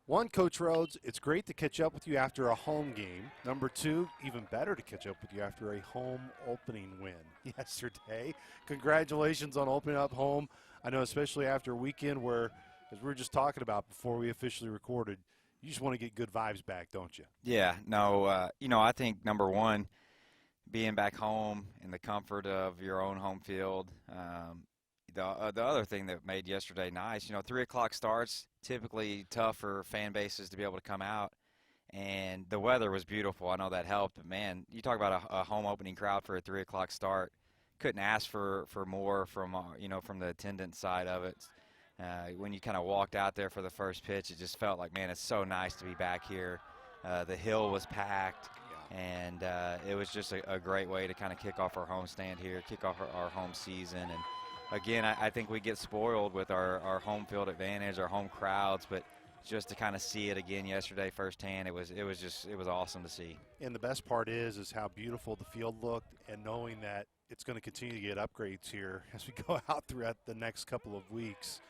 One, Coach Rhodes, it's great to catch up with you after a home game. Number two, even better to catch up with you after a home opening win yesterday. Congratulations on opening up home. I know especially after a weekend where, as we were just talking about before we officially recorded, you just want to get good vibes back, don't you? Yeah, no, I think number one, being back home in the comfort of your own home field. The other thing that made yesterday nice, 3 o'clock starts, typically tough for fan bases to be able to come out, and the weather was beautiful. I know that helped, but man, you talk about a home opening crowd for a 3 o'clock start. Couldn't ask for more from from the attendance side of it. When you kind of walked out there for the first pitch, it just felt like, man, it's so nice to be back here. The hill was packed, and it was just a great way to kind of kick off our homestand here, kick off our home season. And again, I think we get spoiled with our home field advantage, our home crowds, but just to kind of see it again yesterday firsthand, it was awesome to see. And the best part is how beautiful the field looked, and knowing that it's going to continue to get upgrades here as we go out throughout the next couple of weeks.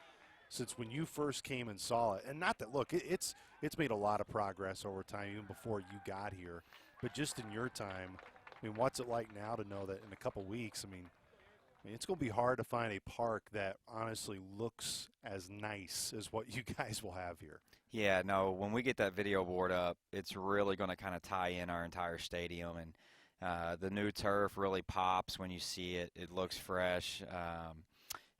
Since when you first came and saw it, and not that, look, it's made a lot of progress over time, even before you got here, but just in your time, I mean, what's it like now to know that in a couple weeks, I mean, it's going to be hard to find a park that honestly looks as nice as what you guys will have here. Yeah, no, when we get that video board up, it's really going to kind of tie in our entire stadium, and the new turf really pops when you see it. It looks fresh.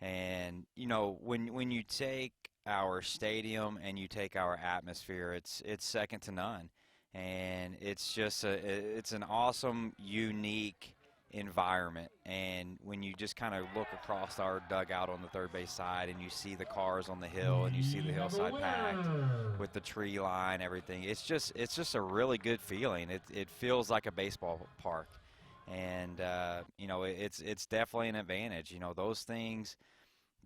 And, when you take our stadium and you take our atmosphere, it's second to none. And it's just it's an awesome, unique environment. And when you just kind of look across our dugout on the third base side and you see the cars on the hill and you see the hillside packed with the tree line, everything, it's just a really good feeling. It feels like a baseball park. And it's definitely an advantage. Those things,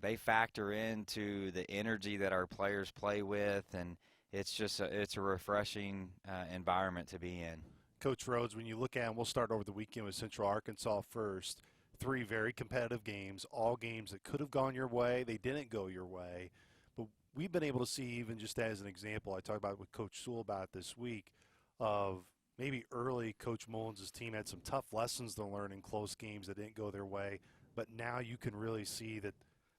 they factor into the energy that our players play with, and it's a refreshing environment to be in. Coach Rhodes, when you look at, and we'll start over the weekend with Central Arkansas first, 3 very competitive games, all games that could have gone your way. They didn't go your way. But we've been able to see, even just as an example, I talked about with Coach Sewell about it this week, of maybe early Coach Mullins' team had some tough lessons to learn in close games that didn't go their way. But now you can really see that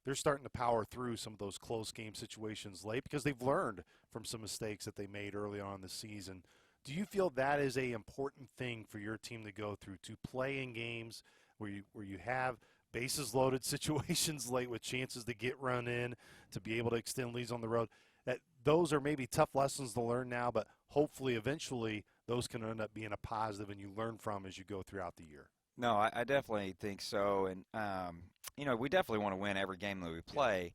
they're starting to power through some of those close game situations late because they've learned from some mistakes that they made early on in the season. Do you feel that is a important thing for your team to go through, to play in games where you have bases loaded situations late with chances to get run in, to be able to extend leads on the road? That those are maybe tough lessons to learn now, but hopefully eventually those can end up being a positive and you learn from as you go throughout the year. No, I definitely think so. And, we definitely want to win every game that we play.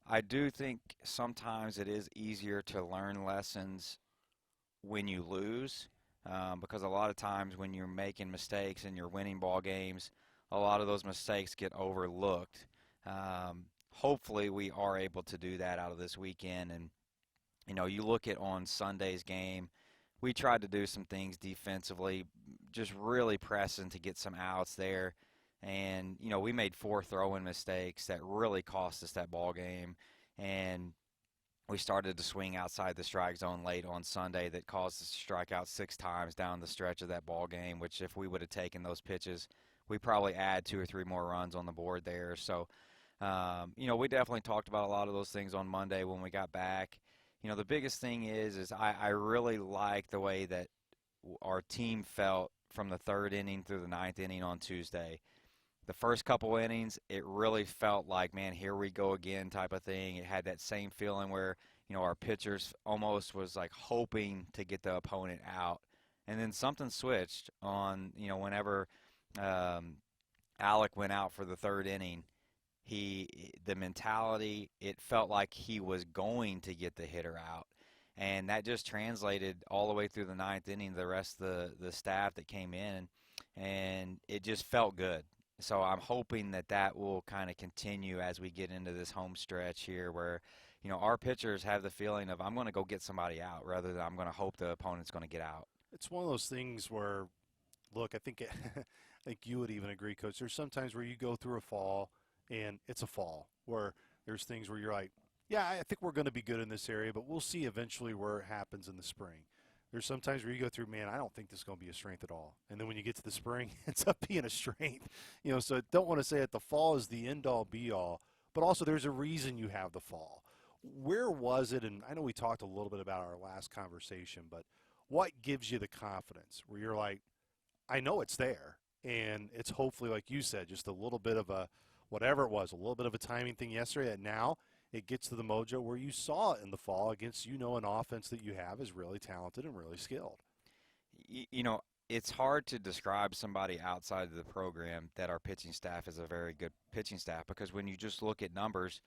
I do think sometimes it is easier to learn lessons when you lose, because a lot of times when you're making mistakes and you're winning ball games, a lot of those mistakes get overlooked. Hopefully we are able to do that out of this weekend. And, you look at on Sunday's game, we tried to do some things defensively, just really pressing to get some outs there. And, we made 4 throwing mistakes that really cost us that ball game. And we started to swing outside the strike zone late on Sunday that caused us to strike out 6 times down the stretch of that ball game, which if we would have taken those pitches, we probably add 2 or 3 more runs on the board there. So, we definitely talked about a lot of those things on Monday when we got back. The biggest thing is I really like the way that our team felt from the 3rd inning through the 9th inning on Tuesday. The first couple innings, it really felt like, man, here we go again type of thing. It had that same feeling where, our pitchers almost was like hoping to get the opponent out. And then something switched on, whenever Alec went out for the 3rd inning. The mentality, it felt like he was going to get the hitter out. And that just translated all the way through the 9th inning, the rest of the staff that came in, and it just felt good. So I'm hoping that will kind of continue as we get into this home stretch here where, our pitchers have the feeling of I'm going to go get somebody out rather than I'm going to hope the opponent's going to get out. It's one of those things where, look, I think I think you would even agree, Coach. There's sometimes where you go through a fall, and it's a fall, where there's things where you're like, Yeah, I think we're going to be good in this area, but we'll see eventually where it happens in the spring. There's sometimes where you go through, man, I don't think this is going to be a strength at all. And then when you get to the spring, it ends up being a strength. So I don't want to say that the fall is the end all be all, but also there's a reason you have the fall. Where was it? And I know we talked a little bit about our last conversation, but what gives you the confidence where you're like, I know it's there. And it's hopefully, like you said, just a little bit of a, whatever it was, a little bit of a timing thing yesterday that now it gets to the mojo where you saw it in the fall against, an offense that you have is really talented and really skilled. You know, it's hard to describe somebody outside of the program that our pitching staff is a very good pitching staff because when you just look at numbers,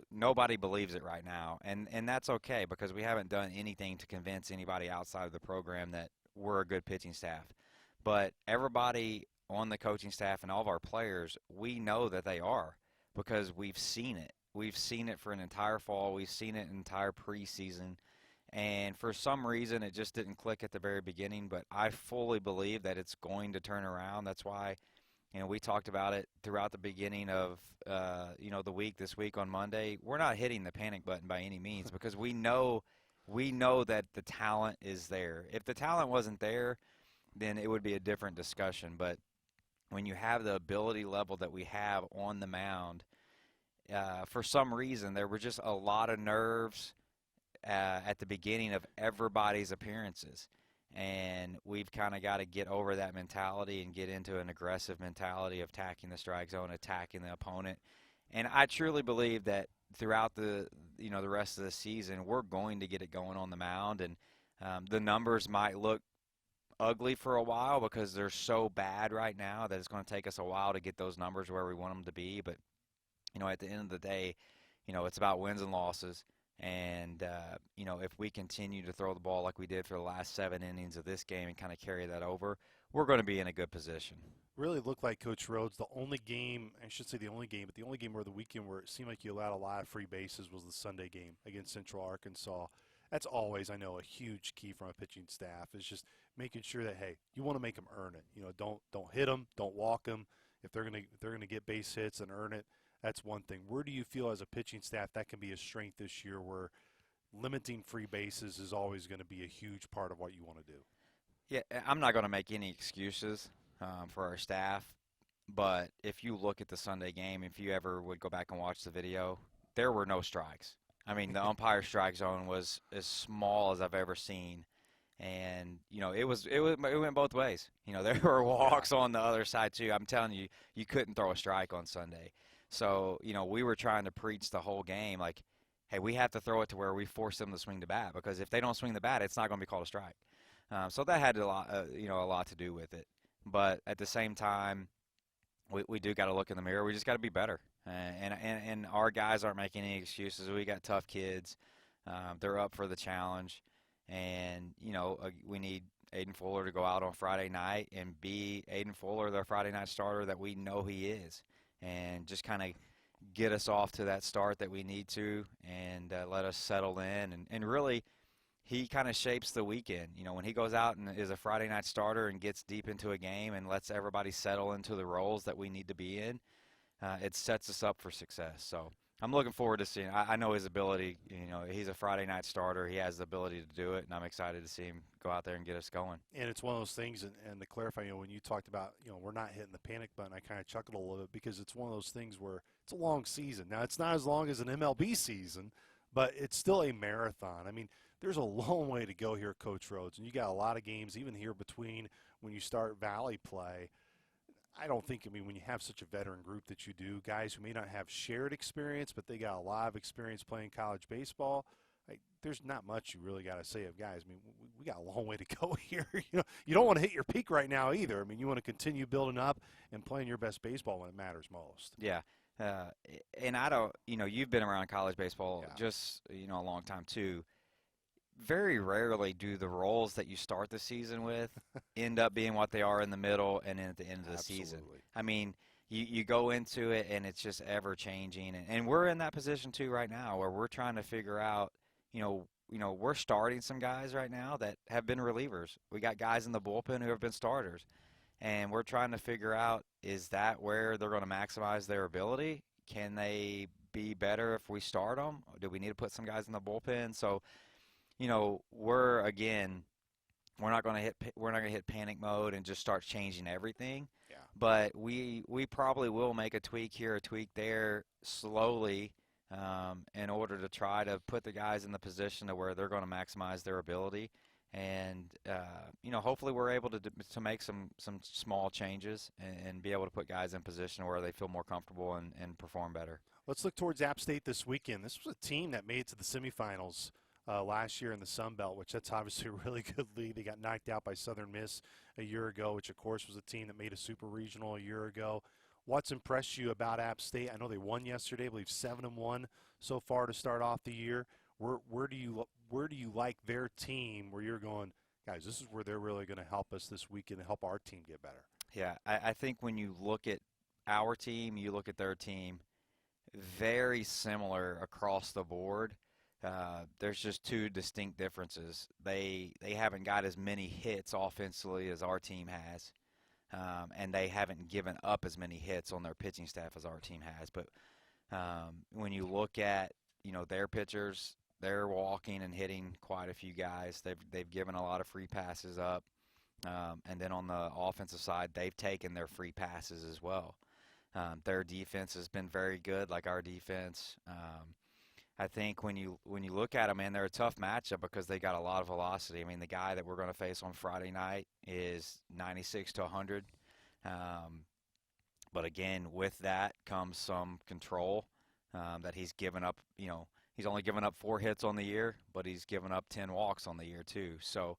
nobody believes it right now. And that's okay because we haven't done anything to convince anybody outside of the program that we're a good pitching staff. But everybody on the coaching staff and all of our players, we know that they are because we've seen it. We've seen it for an entire fall. We've seen it an entire preseason. And for some reason, it just didn't click at the very beginning. But I fully believe that it's going to turn around. That's why, we talked about it throughout the beginning of, the week, this week on Monday. We're not hitting the panic button by any means because we know that the talent is there. If the talent wasn't there, then it would be a different discussion. But when you have the ability level that we have on the mound, for some reason, there were just a lot of nerves at the beginning of everybody's appearances. And we've kind of got to get over that mentality and get into an aggressive mentality of attacking the strike zone, attacking the opponent. And I truly believe that throughout the rest of the season, we're going to get it going on the mound. And the numbers might look ugly for a while because they're so bad right now that it's going to take us a while to get those numbers where we want them to be. But at the end of the day, it's about wins and losses. And, if we continue to throw the ball like we did for the last 7 innings of this game and kind of carry that over, we're going to be in a good position. Really looked like, Coach Rhodes, the only game, I should say the only game, but the only game where the weekend where it seemed like you allowed a lot of free bases was the Sunday game against Central Arkansas. That's always, I know, a huge key from a pitching staff is just making sure that, hey, you want to make them earn it. Don't hit them, don't walk them. If they're gonna get base hits and earn it, that's one thing. Where do you feel as a pitching staff that can be a strength this year where limiting free bases is always going to be a huge part of what you want to do? Yeah, I'm not going to make any excuses for our staff, but if you look at the Sunday game, if you ever would go back and watch the video, there were no strikes. I mean, the umpire strike zone was as small as I've ever seen. And, it went both ways. There were walks on the other side, too. I'm telling you, you couldn't throw a strike on Sunday. So, we were trying to preach the whole game, like, hey, we have to throw it to where we force them to swing the bat because if they don't swing the bat, it's not going to be called a strike. So that had a lot to do with it. But at the same time, we do got to look in the mirror. We just got to be better. And our guys aren't making any excuses. We got tough kids. They're up for the challenge. And, we need Aiden Fuller to go out on Friday night and be Aiden Fuller, their Friday night starter that we know he is. And just kind of get us off to that start that we need to and let us settle in. And really, he kind of shapes the weekend. When he goes out and is a Friday night starter and gets deep into a game and lets everybody settle into the roles that we need to be in, it sets us up for success. So I'm looking forward to seeing. I know his ability. He's a Friday night starter. He has the ability to do it, and I'm excited to see him go out there and get us going. And it's one of those things, and to clarify, when you talked about, we're not hitting the panic button, I kind of chuckled a little bit because it's one of those things where it's a long season. Now, it's not as long as an MLB season, but it's still a marathon. I mean, there's a long way to go here, Coach Rhodes, and you got a lot of games, even here between when you start Valley play. I don't think, when you have such a veteran group that you do, guys who may not have shared experience, but they got a lot of experience playing college baseball, there's not much you really got to say of guys. We got a long way to go here. You don't want to hit your peak right now either. You want to continue building up and playing your best baseball when it matters most. Yeah. And I don't, you've been around college baseball just, a long time too. Very rarely do the roles that you start the season with end up being what they are in the middle and then at the end of the season. You go into it and it's just ever changing, and we're in that position too right now where we're trying to figure out, we're starting some guys right now that have been relievers. We got guys in the bullpen who have been starters, and we're trying to figure out, is that where they're going to maximize their ability? Can they be better if we start them? Do we need to put some guys in the bullpen? So, we're not going to hit panic mode and just start changing everything. Yeah. But we probably will make a tweak here, a tweak there, slowly, in order to try to put the guys in the position to where they're going to maximize their ability. And hopefully we're able to make some small changes and be able to put guys in position where they feel more comfortable and perform better. Let's look towards App State this weekend. This was a team that made it to the semifinals last year in the Sun Belt, which that's obviously a really good league. They got knocked out by Southern Miss a year ago, which of course was a team that made a super regional a year ago. What's impressed you about App State? I know they won yesterday. I believe 7-1 so far to start off the year. Where do you like their team? Where you're going, guys, this is where they're really going to help us this weekend and help our team get better. Yeah, I think when you look at our team, you look at their team, very similar across the board. There's just two distinct differences. They haven't got as many hits offensively as our team has, and they haven't given up as many hits on their pitching staff as our team has. But when you look at their pitchers, they're walking and hitting quite a few guys. They've given a lot of free passes up, and then on the offensive side, they've taken their free passes as well. Their defense has been very good, like our defense. I think when you look at them, man, they're a tough matchup because they got a lot of velocity. I mean, the guy that we're going to face on Friday night is 96 to 100. But again, with that comes some control that he's given up. He's only given up 4 hits on the year, but he's given up 10 walks on the year too. So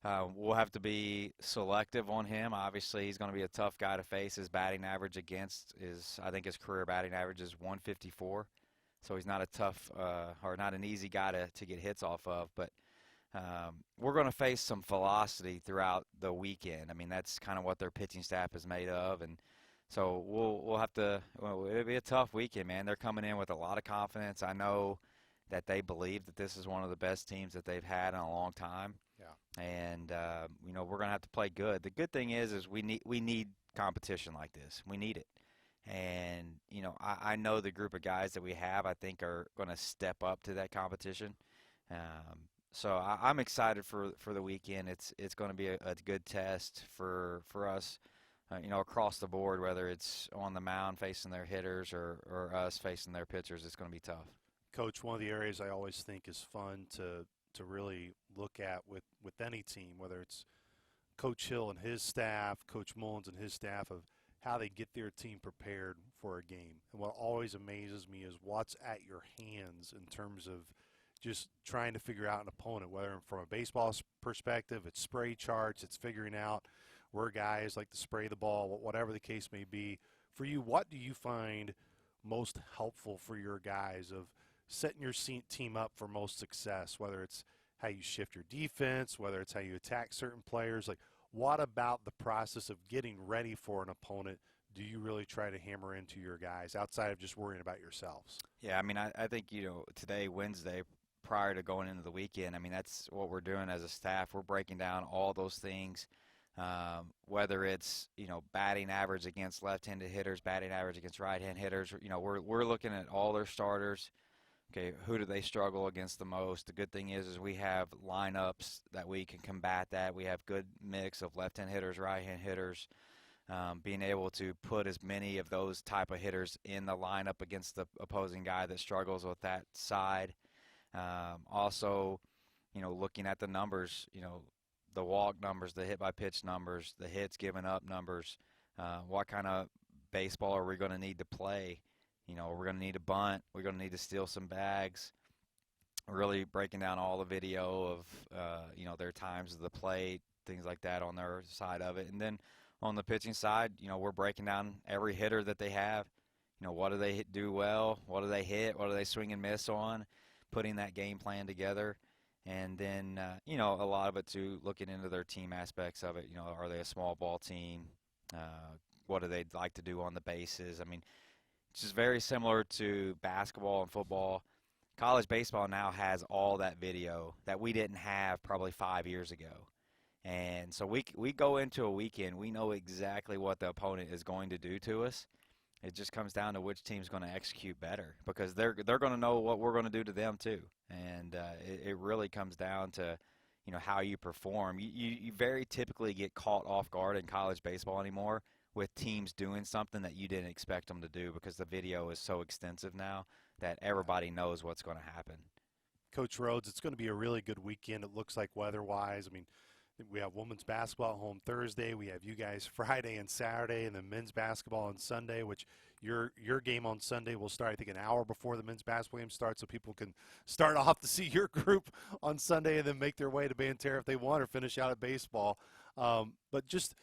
we'll have to be selective on him. Obviously, he's going to be a tough guy to face. His batting average I think his career batting average is 154. So he's not a tough or not an easy guy to get hits off of. But we're going to face some velocity throughout the weekend. I mean, that's kind of what their pitching staff is made of. And so we'll have to it'll be a tough weekend, man. They're coming in with a lot of confidence. I know that they believe that this is one of the best teams that they've had in a long time. Yeah. And, we're going to have to play good. The good thing is we need competition like this. We need it. And, I know the group of guys that we have, I think, are going to step up to that competition. So I'm excited for the weekend. It's going to be a good test for us, across the board, whether it's on the mound facing their hitters or us facing their pitchers. It's going to be tough. Coach, one of the areas I always think is fun to really look at with any team, whether it's Coach Hill and his staff, Coach Mullins and his staff, of how they get their team prepared for a game. And what always amazes me is what's at your hands in terms of just trying to figure out an opponent, whether from a baseball perspective, it's spray charts, it's figuring out where guys like to spray the ball, whatever the case may be. For you, what do you find most helpful for your guys of setting your team up for most success, whether it's how you shift your defense, whether it's how you attack certain players? Like, what about the process of getting ready for an opponent do you really try to hammer into your guys outside of just worrying about yourselves? Yeah, I mean, I think, today, Wednesday, prior to going into the weekend, I mean, that's what we're doing as a staff. We're breaking down all those things, whether it's, batting average against left-handed hitters, batting average against right-hand hitters. We're looking at all their starters. Okay, who do they struggle against the most? The good thing is we have lineups that we can combat that. We have good mix of left-hand hitters, right-hand hitters, being able to put as many of those type of hitters in the lineup against the opposing guy that struggles with that side. Also, looking at the numbers, the walk numbers, the hit by pitch numbers, the hits given up numbers, what kind of baseball are we going to need to play? We're going to need a bunt. We're going to need to steal some bags. Really breaking down all the video of, their times of the plate, things like that on their side of it. And then on the pitching side, we're breaking down every hitter that they have. What do they do well? What do they hit? What do they swing and miss on? Putting that game plan together. And then, a lot of it too, looking into their team aspects of it. Are they a small ball team? What do they like to do on the bases? I mean, it's just very similar to basketball and football. College baseball now has all that video that we didn't have probably 5 years ago. And so we go into a weekend, we know exactly what the opponent is going to do to us. It just comes down to which team's going to execute better because they're going to know what we're going to do to them too, and it really comes down to how you perform. You very typically get caught off guard in college baseball anymore with teams doing something that you didn't expect them to do because the video is so extensive now that everybody knows what's going to happen. Coach Rhodes, it's going to be a really good weekend, it looks like, weather-wise. I mean, we have women's basketball at home Thursday. We have you guys Friday and Saturday, and then men's basketball on Sunday, which your game on Sunday will start, I think, an hour before the men's basketball game starts, so people can start off to see your group on Sunday and then make their way to Banterra if they want or finish out at baseball. But just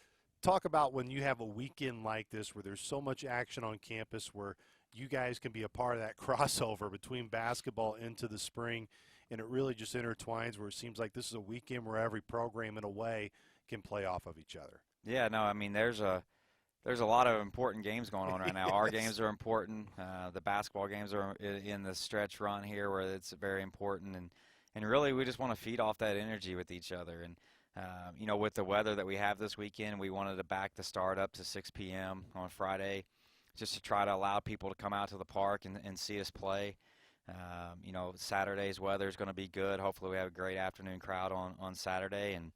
talk about when you have a weekend like this where there's so much action on campus where you guys can be a part of that crossover between basketball into the spring, and it really just intertwines where it seems like this is a weekend where every program in a way can play off of each other. Yeah, no, I mean there's a lot of important games going on right now. Yes. Our games are important. The basketball games are in the stretch run here where it's very important, and really we just want to feed off that energy with each other. And with the weather that we have this weekend, we wanted to back the start up to 6 p.m. on Friday, just to try to allow people to come out to the park and see us play. Saturday's weather is going to be good. Hopefully we have a great afternoon crowd on Saturday. And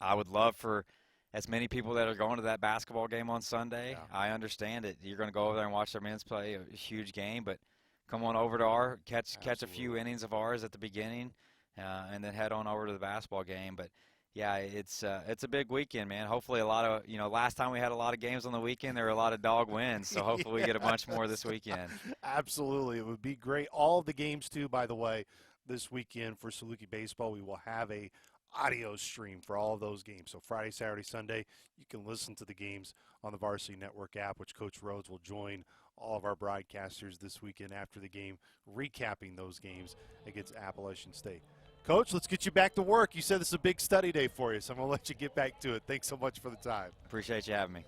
I would love for as many people that are going to that basketball game on Sunday. Yeah. I understand it. You're going to go over there and watch their men's play, a huge game, but come on over to catch a few innings of ours at the beginning, and then head on over to the basketball game. But yeah, it's a big weekend, man. Hopefully a lot of, last time we had a lot of games on the weekend, there were a lot of dog wins. So hopefully we get a bunch more this weekend. Absolutely. It would be great. All of the games, too, by the way, this weekend for Saluki Baseball, we will have a audio stream for all of those games. So Friday, Saturday, Sunday, you can listen to the games on the Varsity Network app, which Coach Rhodes will join all of our broadcasters this weekend after the game, recapping those games against Appalachian State. Coach, let's get you back to work. You said this is a big study day for you, so I'm going to let you get back to it. Thanks so much for the time. Appreciate you having me.